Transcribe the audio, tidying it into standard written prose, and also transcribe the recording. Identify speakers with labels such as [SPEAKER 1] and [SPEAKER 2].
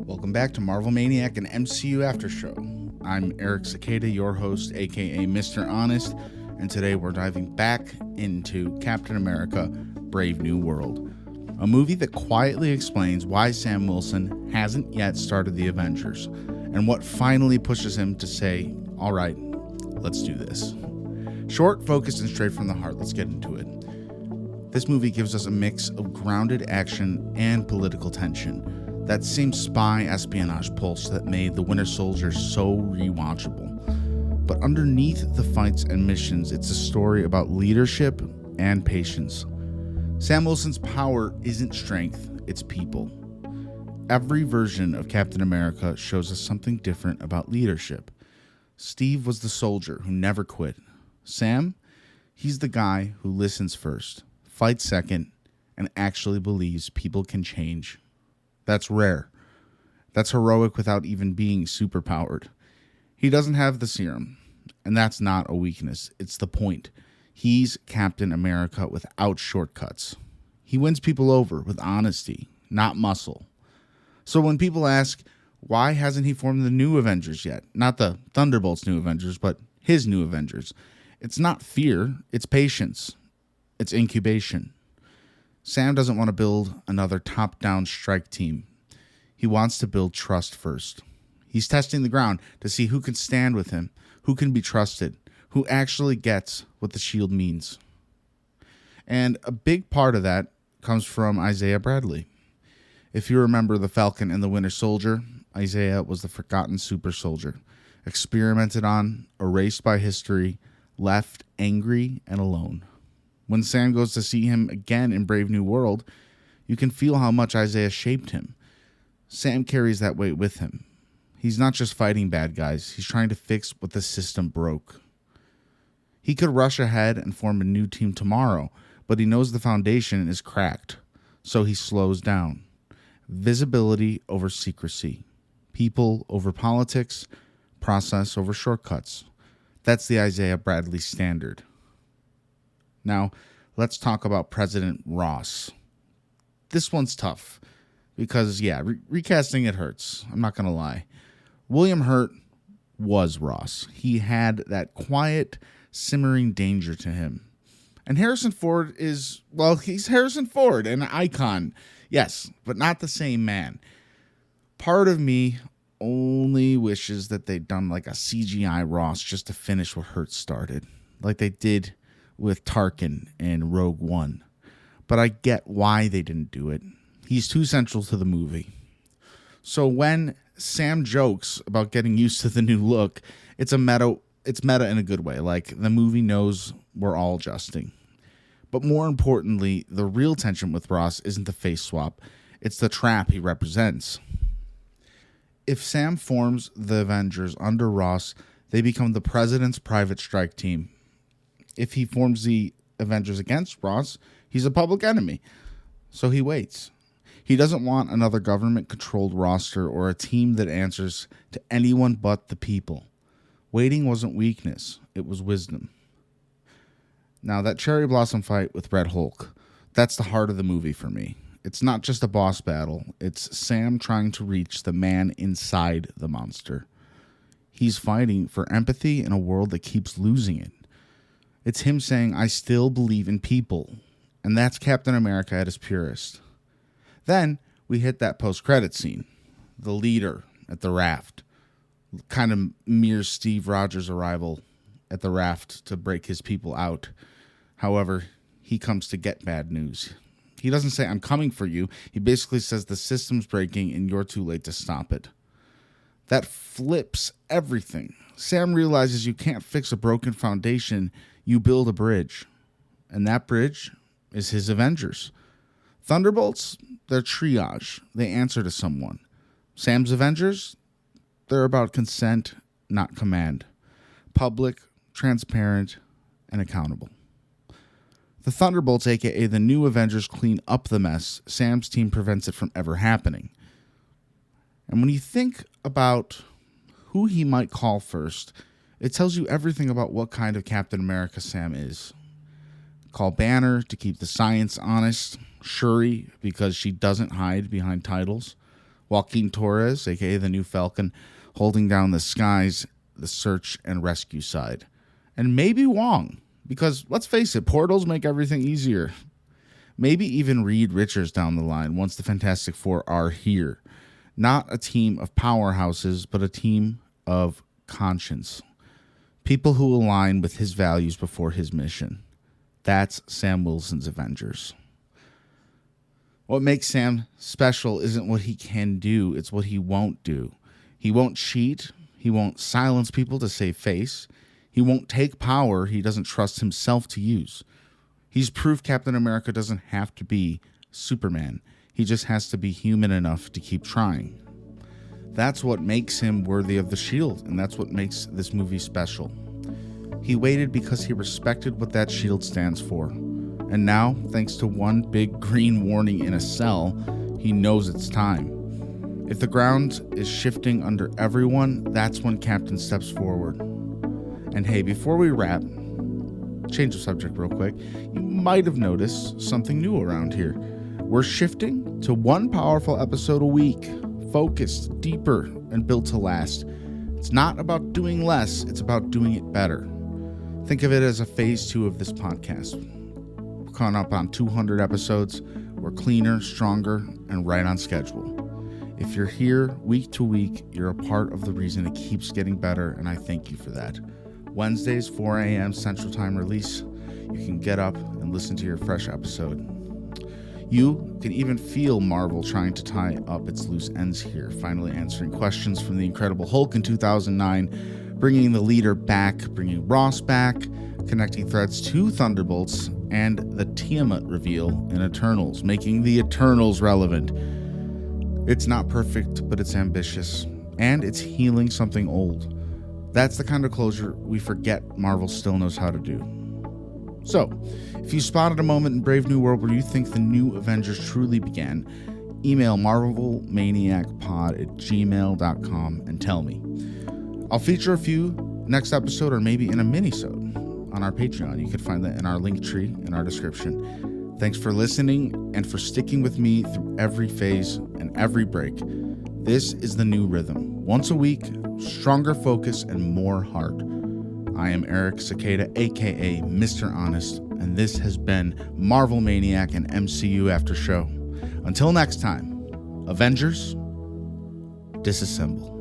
[SPEAKER 1] Welcome back to Marvel Maniac and MCU Aftershow. I'm Eric Cicada, your host, aka Mr. Honest, and today we're diving back into Captain America: Brave New World, a movie that quietly explains why Sam Wilson hasn't yet started the Avengers, and what finally pushes him to say, all right, let's do this. Short, focused, and straight from the heart, let's get into it. This movie gives us a mix of grounded action and political tension, that same spy espionage pulse that made The Winter Soldier so rewatchable. But underneath the fights and missions, it's a story about leadership and patience. Sam Wilson's power isn't strength, it's people. Every version of Captain America shows us something different about leadership. Steve was the soldier who never quit. Sam, he's the guy who listens first, fights second, and actually believes people can change. That's rare. That's heroic without even being superpowered. He doesn't have the serum, and that's not a weakness. It's the point. He's Captain America without shortcuts. He wins people over with honesty, not muscle. So when people ask, why hasn't he formed the new Avengers yet? Not the Thunderbolts' new Avengers, but his new Avengers. It's not fear, it's patience. It's incubation. Sam doesn't want to build another top-down strike team. He wants to build trust first. He's testing the ground to see who can stand with him, who can be trusted, who actually gets what the shield means. And a big part of that comes from Isaiah Bradley. If you remember The Falcon and the Winter Soldier, Isaiah was the forgotten super soldier, experimented on, erased by history, left angry and alone. When Sam goes to see him again in Brave New World, you can feel how much Isaiah shaped him. Sam carries that weight with him. He's not just fighting bad guys, he's trying to fix what the system broke. He could rush ahead and form a new team tomorrow, but he knows the foundation is cracked, so he slows down. Visibility over secrecy. People over politics. Process over shortcuts. That's the Isaiah Bradley standard. Now, let's talk about President Ross. This one's tough because, recasting it hurts. I'm not going to lie. William Hurt was Ross. He had that quiet, simmering danger to him. And Harrison Ford he's Harrison Ford, an icon. Yes, but not the same man. Part of me only wishes that they'd done like a CGI Ross just to finish what Hurt started, like they did with Tarkin in Rogue One. But I get why they didn't do it. He's too central to the movie. So when Sam jokes about getting used to the new look, it's meta in a good way. Like, the movie knows we're all adjusting. But more importantly, the real tension with Ross isn't the face swap. It's the trap he represents. If Sam forms the Avengers under Ross, they become the president's private strike team. If he forms the Avengers against Ross, he's a public enemy. So he waits. He doesn't want another government-controlled roster or a team that answers to anyone but the people. Waiting wasn't weakness, it was wisdom. Now, that cherry blossom fight with Red Hulk, that's the heart of the movie for me. It's not just a boss battle, it's Sam trying to reach the man inside the monster. He's fighting for empathy in a world that keeps losing it. It's him saying, I still believe in people. And that's Captain America at his purest. Then we hit that post-credit scene. The leader at the raft. Kind of mirrors Steve Rogers' arrival at the raft to break his people out. However, he comes to get bad news. He doesn't say, I'm coming for you. He basically says the system's breaking and you're too late to stop it. That flips everything. Sam realizes you can't fix a broken foundation. You build a bridge. And that bridge is his Avengers. Thunderbolts, they're triage. They answer to someone. Sam's Avengers, they're about consent, not command. Public, transparent, and accountable. The Thunderbolts, aka the new Avengers, clean up the mess. Sam's team prevents it from ever happening. And when you think about who he might call first, it tells you everything about what kind of Captain America Sam is. Call Banner to keep the science honest. Shuri, because she doesn't hide behind titles. Joaquin Torres, aka the new Falcon, holding down the skies, the search and rescue side. And maybe Wong, because let's face it, portals make everything easier. Maybe even Reed Richards down the line once the Fantastic Four are here. Not a team of powerhouses, but a team of conscience. People who align with his values before his mission. That's Sam Wilson's Avengers. What makes Sam special isn't what he can do, it's what he won't do. He won't cheat. He won't silence people to save face. He won't take power he doesn't trust himself to use. He's proof Captain America doesn't have to be Superman. He just has to be human enough to keep trying. That's what makes him worthy of the shield, and that's what makes this movie special. He waited because he respected what that shield stands for. And now, thanks to one big green warning in a cell, he knows it's time. If the ground is shifting under everyone, that's when Captain steps forward. And hey, before we wrap, change the subject real quick, you might have noticed something new around here. We're shifting to one powerful episode a week, focused, deeper, and built to last. It's not about doing less, it's about doing it better. Think of it as a phase 2 of this podcast. We're caught up on 200 episodes. We're cleaner, stronger, and right on schedule. If you're here week to week, you're a part of the reason it keeps getting better, and I thank you for that. Wednesdays, 4 a.m. Central Time release. You can get up and listen to your fresh episode. You can even feel Marvel trying to tie up its loose ends here, finally answering questions from the Incredible Hulk in 2009, bringing the leader back, bringing Ross back, connecting threads to Thunderbolts, and the Tiamat reveal in Eternals, making the Eternals relevant. It's not perfect, but it's ambitious, and it's healing something old. That's the kind of closure we forget Marvel still knows how to do. So, if you spotted a moment in Brave New World where you think the new Avengers truly began, email marvelmaniacpod@gmail.com and tell me. I'll feature a few next episode or maybe in a minisode on our Patreon. You can find that in our link tree in our description. Thanks for listening and for sticking with me through every phase and every break. This is the new rhythm. Once a week, stronger focus and more heart. I am Eric Cicada, aka Mr. Honest, and this has been Marvel Maniac and MCU Aftershow. Until next time, Avengers, disassemble.